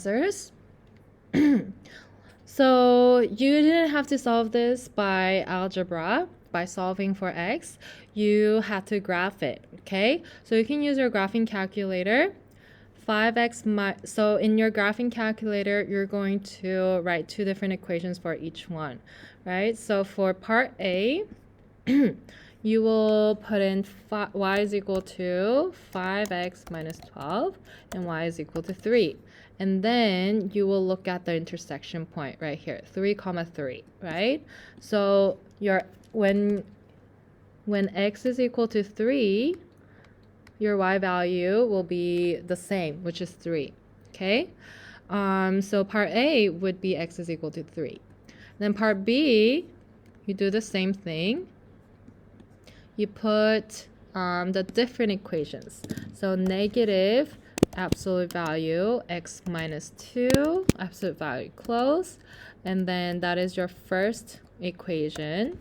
answers. So you didn't have to solve this by algebra, by solving for x. You had to graph it, okay? So you can use your graphing calculator. 5x, so in your graphing calculator, you're going to write two different equations for each one, right? So for part A, you will put in y is equal to 5x minus 12 and y is equal to 3. And then you will look at the intersection point right here, 3, 3, right? So when x is equal to 3, your y value will be the same, which is 3, okay? So part A would be x is equal to 3. Then part B, you do the same thing. You put the different equations. So negative absolute value, x minus 2, absolute value close. And then that is your first equation.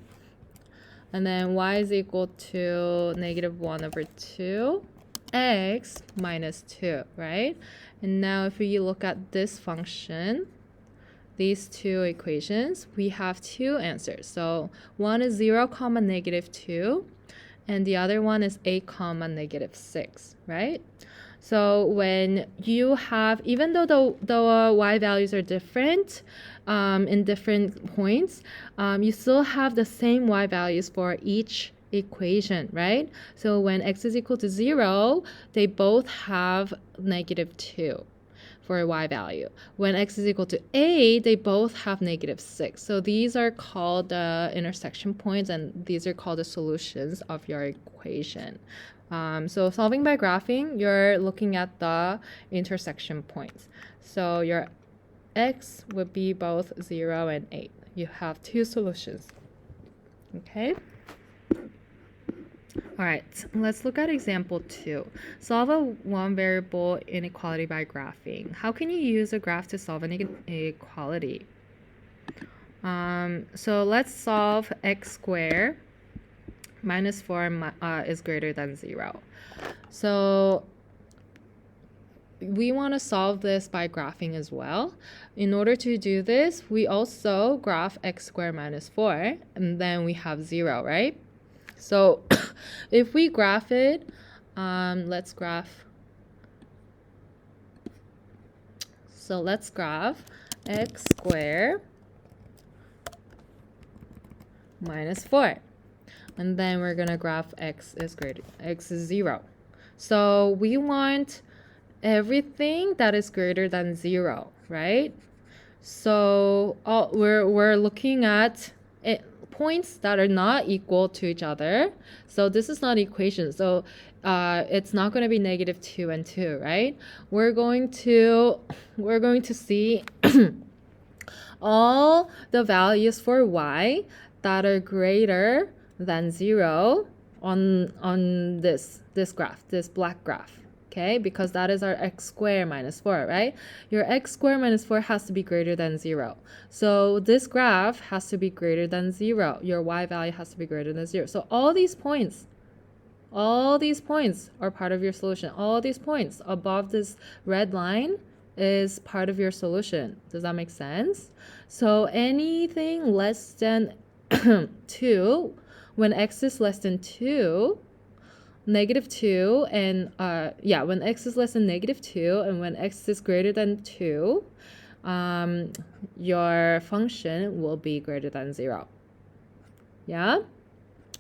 And then y is equal to negative 1 over 2, x minus 2, right? And now if you look at this function, these two equations, we have two answers. So one is 0, negative 2, and the other one is 8, negative 6, right? So when you have, even though the y values are different in different points, you still have the same y values for each equation, right? So when x is equal to 0, they both have negative 2 for a y value. When x is equal to 8, they both have negative 6. So these are called the intersection points, and these are called the solutions of your equation. So solving by graphing, you're looking at the intersection points. So your x would be both 0 and 8. You have two solutions. Okay? All right, let's look at example 2. Solve a one-variable inequality by graphing. How can you use a graph to solve an inequality? So let's solve x squared minus 4 is greater than 0. So we want to solve this by graphing as well. In order to do this, we also graph x squared minus 4, and then we have 0, right? So if we graph it, let's graph. So let's graph x squared minus 4. And then we're going to graph x is 0. So we want everything that is greater than 0, right? So we're looking at points that are not equal to each other. So this is not equation. So it's not going to be negative 2 and 2, right? We're going to see all the values for y that are greater than 0 on this graph, this black graph. Okay, because that is our x squared minus 4, right? Your x squared minus 4 has to be greater than 0. So this graph has to be greater than 0. Your y value has to be greater than 0. So all these points are part of your solution. All these points above this red line is part of your solution. Does that make sense? So anything less than 2, when x is less than 2, negative 2, and when x is less than negative 2 and when x is greater than 2, your function will be greater than 0. Yeah?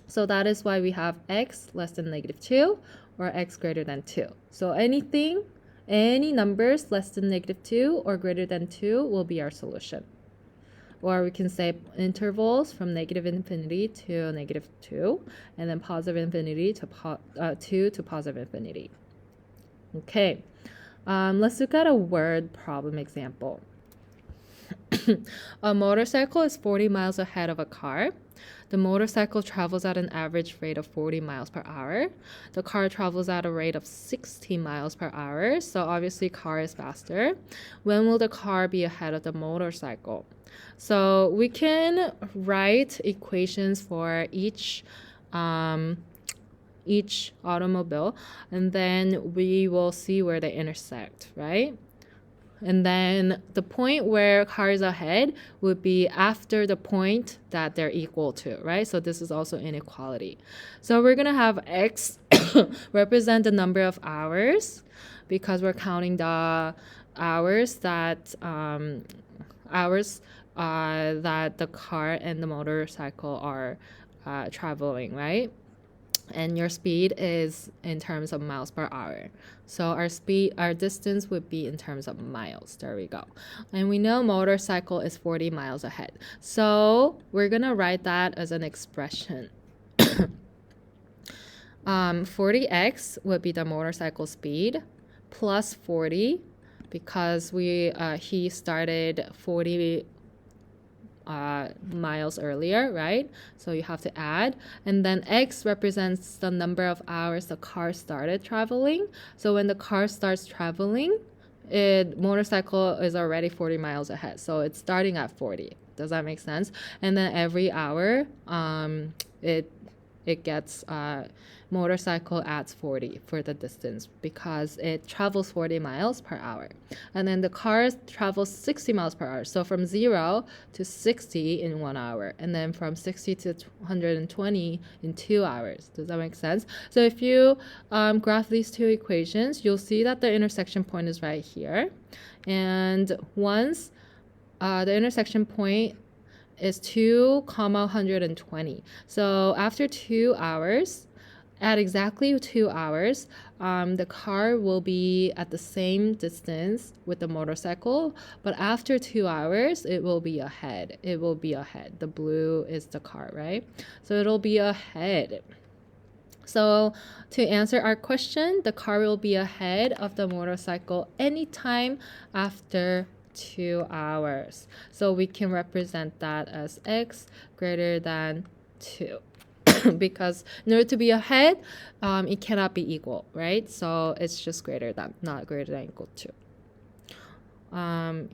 So that is why we have x less than negative 2 or x greater than 2. So any numbers less than negative 2 or greater than 2 will be our solution. Or we can say intervals from negative infinity to negative 2, and then positive infinity to 2 to positive infinity. Okay, let's look at a word problem example. A motorcycle is 40 miles ahead of a car. The motorcycle travels at an average rate of 40 miles per hour. The car travels at a rate of 60 miles per hour, so obviously car is faster. When will the car be ahead of the motorcycle? So we can write equations for each automobile, and then we will see where they intersect, right? And then the point where car is ahead would be after the point that they're equal to, right? So this is also inequality. So we're going to have x represent the number of hours because we're counting the hours that the car and the motorcycle are traveling, right? And your speed is in terms of miles per hour. So our distance would be in terms of miles. There we go. And we know motorcycle is 40 miles ahead. So we're going to write that as an expression. 40x would be the motorcycle speed plus 40 because he started 40 miles earlier, right? So you have to add. And then x represents the number of hours the car started traveling. So when the car starts traveling, motorcycle is already 40 miles ahead. So it's starting at 40. Does that make sense? And then every hour, it gets motorcycle adds 40 for the distance because it travels 40 miles per hour. And then the car travels 60 miles per hour. So from 0 to 60 in 1 hour. And then from 60 to 120 in 2 hours. Does that make sense? So if you graph these two equations, you'll see that the intersection point is right here. And once the intersection point is 2, 120. So after 2 hours, at exactly 2 hours, the car will be at the same distance with the motorcycle, but after 2 hours, it will be ahead. It will be ahead. The blue is the car, right? So it'll be ahead. So to answer our question, the car will be ahead of the motorcycle anytime after 2 hours. So we can represent that as x greater than 2. Because in order to be ahead, it cannot be equal, right? So it's just greater than, not greater than equal to.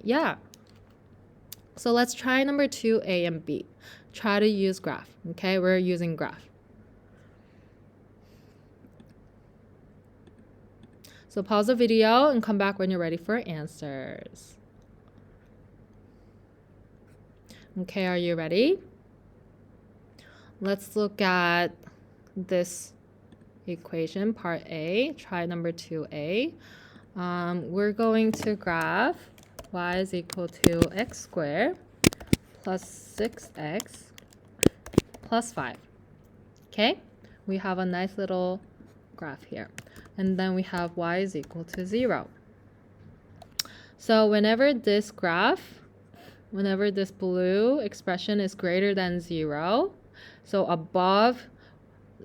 Yeah. So let's try number 2, A and B. Try to use graph, okay? We're using graph. So pause the video and come back when you're ready for answers. Okay, are you ready? Let's look at this equation, part A. Try number 2A. We're going to graph y is equal to x squared plus 6x plus 5. Okay? We have a nice little graph here. And then we have y is equal to 0. So whenever this blue expression is greater than 0, so above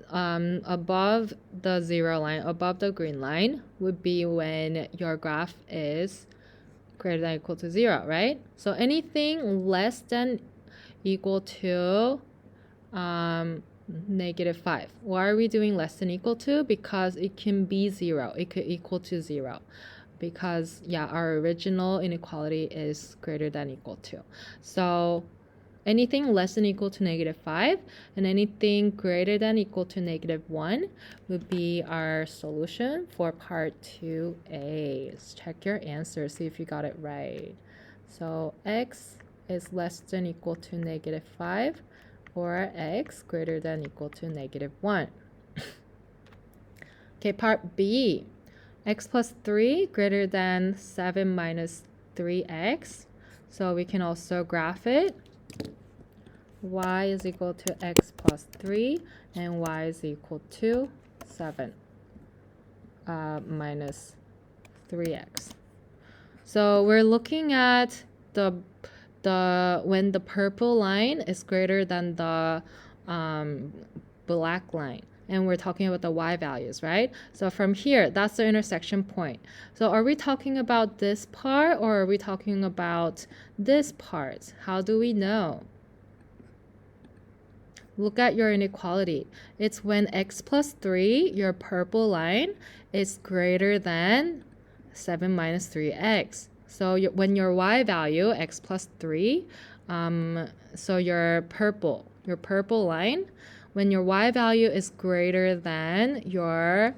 the 0 line, above the green line, would be when your graph is greater than or equal to 0, right? So anything less than equal to -5. Why are we doing less than equal to? Because it can be 0. It could equal to 0. Because, yeah, our original inequality is greater than equal to. So anything less than equal to -5 and anything greater than equal to -1 would be our solution for part 2A. Let's check your answer, see if you got it right. So x is less than equal to -5 or x greater than equal to -1. Okay, part B. X plus 3 greater than 7 minus 3x. So we can also graph it. Y is equal to x plus 3 and y is equal to 7 minus 3x. So we're looking at when the purple line is greater than the black line. And we're talking about the y values, right? So from here, that's the intersection point. So are we talking about this part or are we talking about this part? How do we know? Look at your inequality. It's when x plus 3, your purple line, is greater than 7 minus 3x. So when your y value, x plus 3, so your purple line, when your y value is greater than your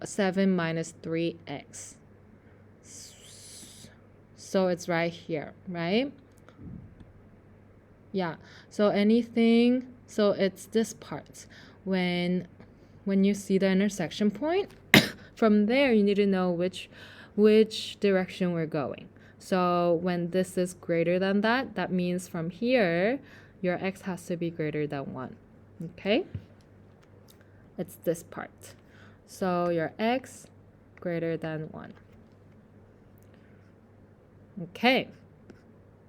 7 minus 3x. So it's right here, right? Yeah, so anything, so it's this part. When you see the intersection point, from there you need to know which direction we're going. So when this is greater than that, that means from here, your x has to be greater than 1, okay? It's this part. So your x greater than 1. Okay.